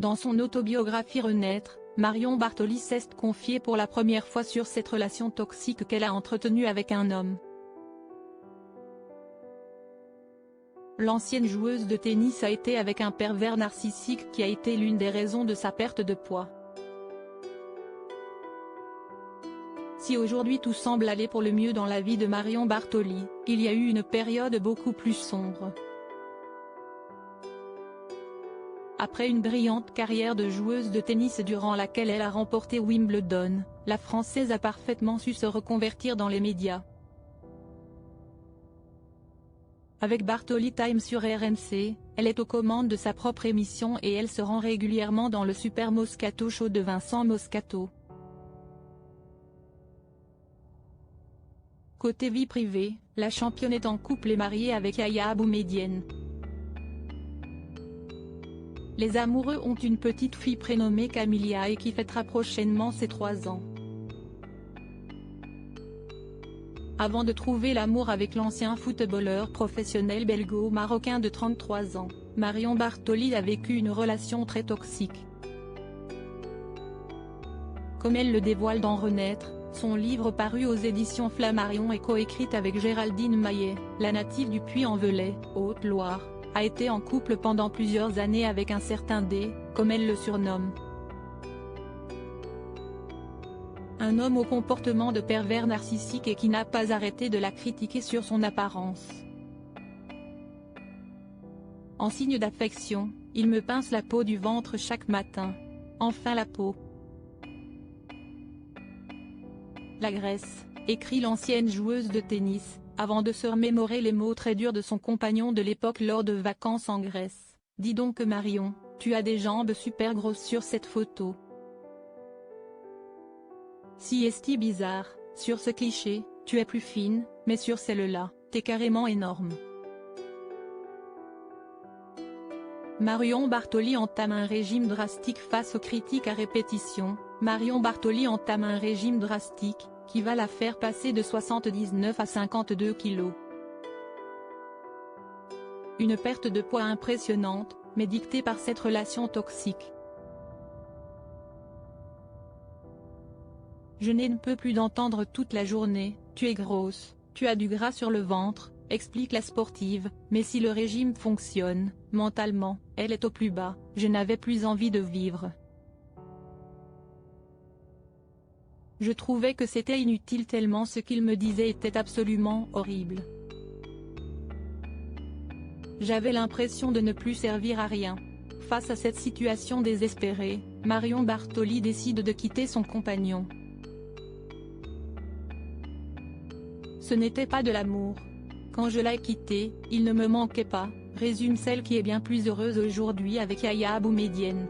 Dans son autobiographie Renaître, Marion Bartoli s'est confiée pour la première fois sur cette relation toxique qu'elle a entretenue avec un homme. L'ancienne joueuse de tennis a été avec un pervers narcissique qui a été l'une des raisons de sa perte de poids. Si aujourd'hui tout semble aller pour le mieux dans la vie de Marion Bartoli, il y a eu une période beaucoup plus sombre. Après une brillante carrière de joueuse de tennis durant laquelle elle a remporté Wimbledon, la Française a parfaitement su se reconvertir dans les médias. Avec Bartoli Time sur RMC, elle est aux commandes de sa propre émission et elle se rend régulièrement dans le Super Moscato Show de Vincent Moscato. Côté vie privée, la championne est en couple et mariée avec Yahya Boumedienne. Les amoureux ont une petite fille prénommée Camilia et qui fêtera prochainement ses 3 ans. Avant de trouver l'amour avec l'ancien footballeur professionnel belgo-marocain de 33 ans, Marion Bartoli a vécu une relation très toxique. Comme elle le dévoile dans Renaître, son livre paru aux éditions Flammarion et coécrite avec Géraldine Maillet, la native du Puy-en-Velay, Haute-Loire, a été en couple pendant plusieurs années avec un certain D, comme elle le surnomme. Un homme au comportement de pervers narcissique et qui n'a pas arrêté de la critiquer sur son apparence. En signe d'affection, il me pince la peau du ventre chaque matin. Enfin la peau. La graisse, écrit l'ancienne joueuse de tennis, avant de se remémorer les mots très durs de son compagnon de l'époque lors de vacances en Grèce. Dis donc Marion, tu as des jambes super grosses sur cette photo. Si est-ce bizarre, sur ce cliché, tu es plus fine, mais sur celle-là, t'es carrément énorme. Marion Bartoli entame un régime drastique face aux critiques à répétition. Marion Bartoli entame un régime drastique, qui va la faire passer de 79 à 52 kilos. Une perte de poids impressionnante, mais dictée par cette relation toxique. Je ne peux plus d'entendre toute la journée, tu es grosse, tu as du gras sur le ventre, explique la sportive, mais si le régime fonctionne, mentalement, elle est au plus bas, je n'avais plus envie de vivre. Je trouvais que c'était inutile tellement ce qu'il me disait était absolument horrible. J'avais l'impression de ne plus servir à rien. Face à cette situation désespérée, Marion Bartoli décide de quitter son compagnon. Ce n'était pas de l'amour. Quand je l'ai quitté, il ne me manquait pas, résume celle qui est bien plus heureuse aujourd'hui avec Yahya Boumedienne.